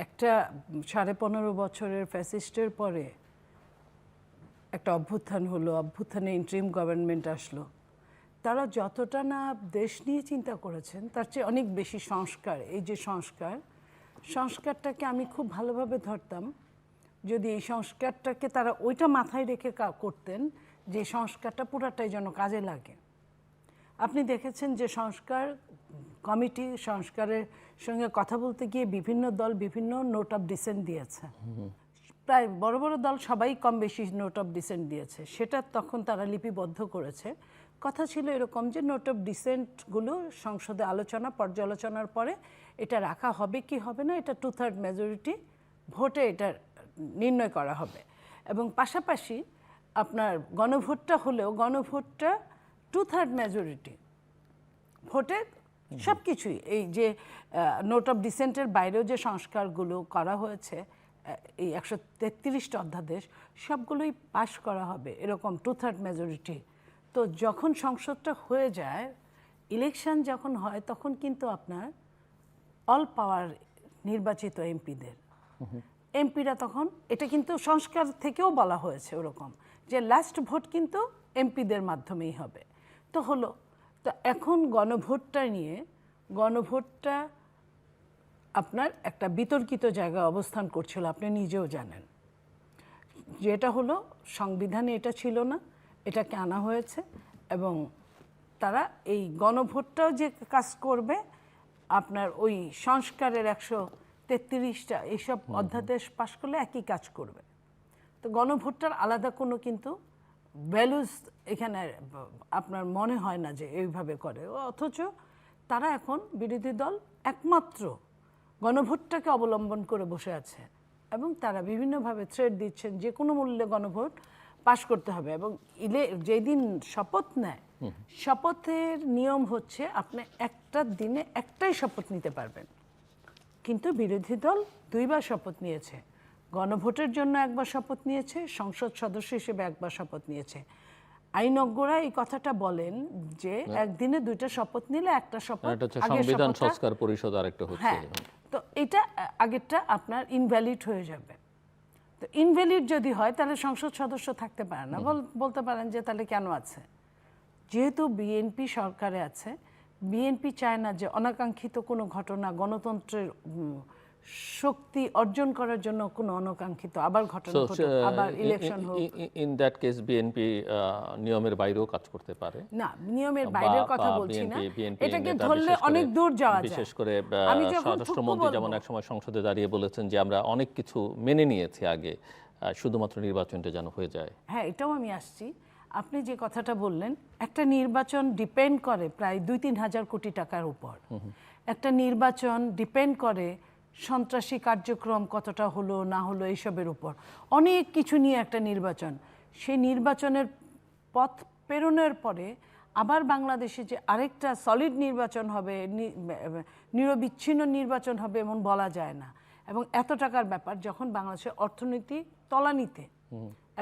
একটা 15.5 বছরের ফ্যাসিস্টের পরে একটা অভ্যুত্থান হলো, অভ্যুত্থানে ইন্টারিম গভর্নমেন্ট আসলো। তারা যতটা না দেশ নিয়ে চিন্তা করেছেন তার চেয়ে অনেক বেশি সংস্কার, এই যে সংস্কারটাকে আমি খুব ভালোভাবে ধরতাম যদি এই সংস্কারটাকে তারা ওইটা মাথায় রেখে করতেন যে সংস্কারটা পুরাটাই যেন কাজে লাগে। আপনি দেখেছেন যে সংস্কার কমিটি সংস্কারের সঙ্গে কথা বলতে গিয়ে বিভিন্ন দল বিভিন্ন নোট অফ ডিসেন্ট দিয়েছে, প্রায় বড় বড় দল সবাই কম বেশি নোট অফ ডিসেন্ট দিয়েছে। সেটা তখন তারা লিপিবদ্ধ করেছে। কথা ছিল এরকম যে নোট অফ ডিসেন্টগুলো সংসদে পর্যালোচনার পরে এটা রাখা হবে কি হবে না, এটা 2/3 মেজরিটি ভোটে এটা নির্ণয় করা হবে। এবং পাশাপাশি আপনার গণভোটটা হলেও গণভোটটা 2/3 মেজরিটি ভোটে সব কিছুই, এই যে নোট অফ ডিসেন্টের বাইরেও যে সংস্কারগুলো করা হয়েছে এই 133টা অধ্যাদেশ সবগুলোই পাশ করা হবে এরকম 2/3 মেজরিটি। তো যখন সংসদটা হয়ে যায়, ইলেকশন যখন হয় তখন কিন্তু আপনার অল পাওয়ার নির্বাচিত এমপিদের, এমপিরা তখন, এটা কিন্তু সংস্কার থেকেও বলা হয়েছে ওরকম যে লাস্ট ভোট কিন্তু এমপিদের মাধ্যমেই হবে। তো হলো, তো এখন গণভোটটা আপনার একটা বিতর্কিত জায়গায় অবস্থান করছিল, আপনি নিজেও জানেন। যেটা হলো সংবিধানে এটা ছিল না, এটাকে আনা হয়েছে এবং তারা এই গণভোটটাও যে কাজ করবে আপনার ওই সংস্কারের 133টা এইসব অধ্যাদেশ পাশ করলে একই কাজ করবে। তো গণভোটটার আলাদা কোনো কিন্তু ভ্যালুস এখানে আপনার মনে হয় না যে এইভাবে করে, অথচ তারা এখন বিরোধী দল একমাত্র গণভোটটাকে অবলম্বন করে বসে আছে এবং তারা বিভিন্নভাবে থ্রেট দিচ্ছেন যে কোনো মূল্যে গণভোট পাশ করতে হবে। এবং যেদিন শপথ নেয়, শপথের নিয়ম হচ্ছে আপনি একটা দিনে একটাই শপথ নিতে পারবেন, কিন্তু বিরোধী দল 2বার শপথ নিয়েছে। গণভোটের জন্য 1বার শপথ নিয়েছে, সংসদ সদস্য হিসেবে 1বার শপথ নিয়েছে। আইনজ্ঞরা এই কথাটা বলেন যে একদিনে 2টা শপথ নিলে একটা শপথ সংবিধান সংস্কার পরিষদ আরেকটা হচ্ছে, তো এটা আগেরটা আপনার ইনভ্যালিড হয়ে যাবে। তো ইনভ্যালিড যদি হয় তাহলে সংসদ সদস্য থাকতে পারে না। বলতে পারেন যে তাহলে কেন আছে, যেহেতু বিএনপি সরকারে আছে, বিএনপি চায় না যে অনাকাঙ্ক্ষিত কোনো ঘটনা, গণতন্ত্রের শক্তি অর্জন করার জন্য কোনো অনাকাঙ্ক্ষিত আবার ঘটনা ঘটুক, আবার ইলেকশন হোক। ইন দ্যাট কেস বিএনপি নিয়মের বাইরেও কাজ করতে পারে না, নিয়মের বাইরের কথা বলছি না, এটাকে ধরলে অনেক দূর যাওয়া যায়। বিশেষ করে স্বরাষ্ট্রমন্ত্রী যেমন একসময় সংসদে দাঁড়িয়ে বলেছেন যে আমরা অনেক কিছু মেনে নিয়েছি আগে, শুধুমাত্র নির্বাচনটা যেন হয়ে যায়। হ্যাঁ, এটাও আমি আসছি। আপনি যে কথাটা বললেন, একটা নির্বাচন ডিপেন্ড করে প্রায় 2-3 হাজার কোটি টাকার উপর। একটা নির্বাচন ডিপেন্ড করে সন্ত্রাসী কার্যক্রম কতটা হলো না হলো এইসবের উপর, অনেক কিছু নিয়ে একটা নির্বাচন। সেই নির্বাচনের পথ পেরোনোর পরে আবার বাংলাদেশে যে আরেকটা সলিড নির্বাচন হবে, নিরবিচ্ছিন্ন নির্বাচন হবে এমন বলা যায় না। এবং এত টাকার ব্যাপার, যখন বাংলাদেশের অর্থনীতি তলানিতে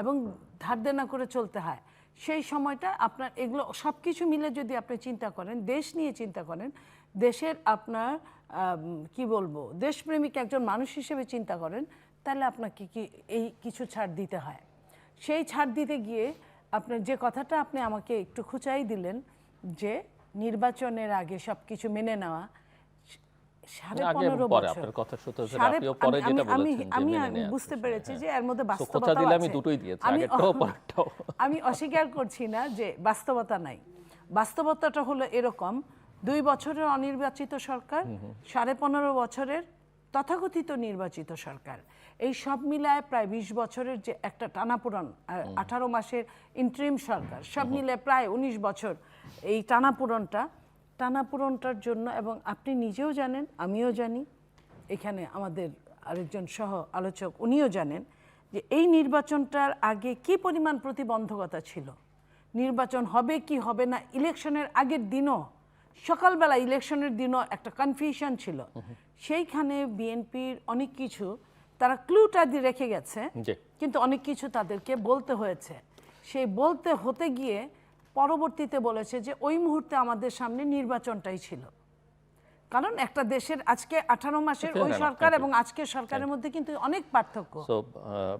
এবং ধার দেনা করে চলতে হয়, সেই সময়টা আপনার এগুলো সব কিছু মিলে যদি আপনি চিন্তা করেন, দেশ নিয়ে চিন্তা করেন, দেশের আপনার কি বলবো, দেশপ্রেমিক একজন মানুষ হিসেবে চিন্তা করেন, তাহলে আপনাকে কি এই কিছু ছাড় দিতে হয়। সেই ছাড় দিতে গিয়ে আপনার যে কথাটা আপনি আমাকে একটু খুঁচাই দিলেন যে নির্বাচনের আগে সব কিছু মেনে নেওয়া, 15.5 বছর আমি বুঝতে পেরেছি যে এর মধ্যে বাস্তবতা আছে। আমি অস্বীকার করছি না যে বাস্তবতা নাই। বাস্তবতাটা হলো এরকম, 2 বছরের অনির্বাচিত সরকার, 15.5 বছরের তথাকথিত নির্বাচিত সরকার, এই সব মিলায় প্রায় 20 বছরের যে একটা টানাপোড়েন, 18 মাসের ইন্টারিম সরকার, সব মিলে প্রায় 19 বছর এই টানাপোড়নটার জন্য। এবং আপনি নিজেও জানেন, আমিও জানি, এখানে আমাদের আরেকজন সহ আলোচক উনিও জানেন যে এই নির্বাচনটার আগে কি পরিমাণ প্রতিবন্ধকতা ছিল। নির্বাচন হবে কি হবে না, ইলেকশনের আগের দিনও, সকালবেলা ইলেকশনের দিনও একটা কনফিউশন ছিল। সেইখানে বিএনপির অনেক কিছু তারা ক্লুটা দিয়ে রেখে গেছে, কিন্তু অনেক কিছু তাদেরকে বলতে হয়েছে। সেই বলতে হতে গিয়ে পরবর্তীতে বলেছে যে ওই মুহূর্তে আমাদের সামনে নির্বাচনটাই ছিল। কারণ একটা দেশের আজকে 18 মাসের Fair ওই enough, সরকার thank you. এবং আজকের সরকারের মধ্যে কিন্তু অনেক পার্থক্য। So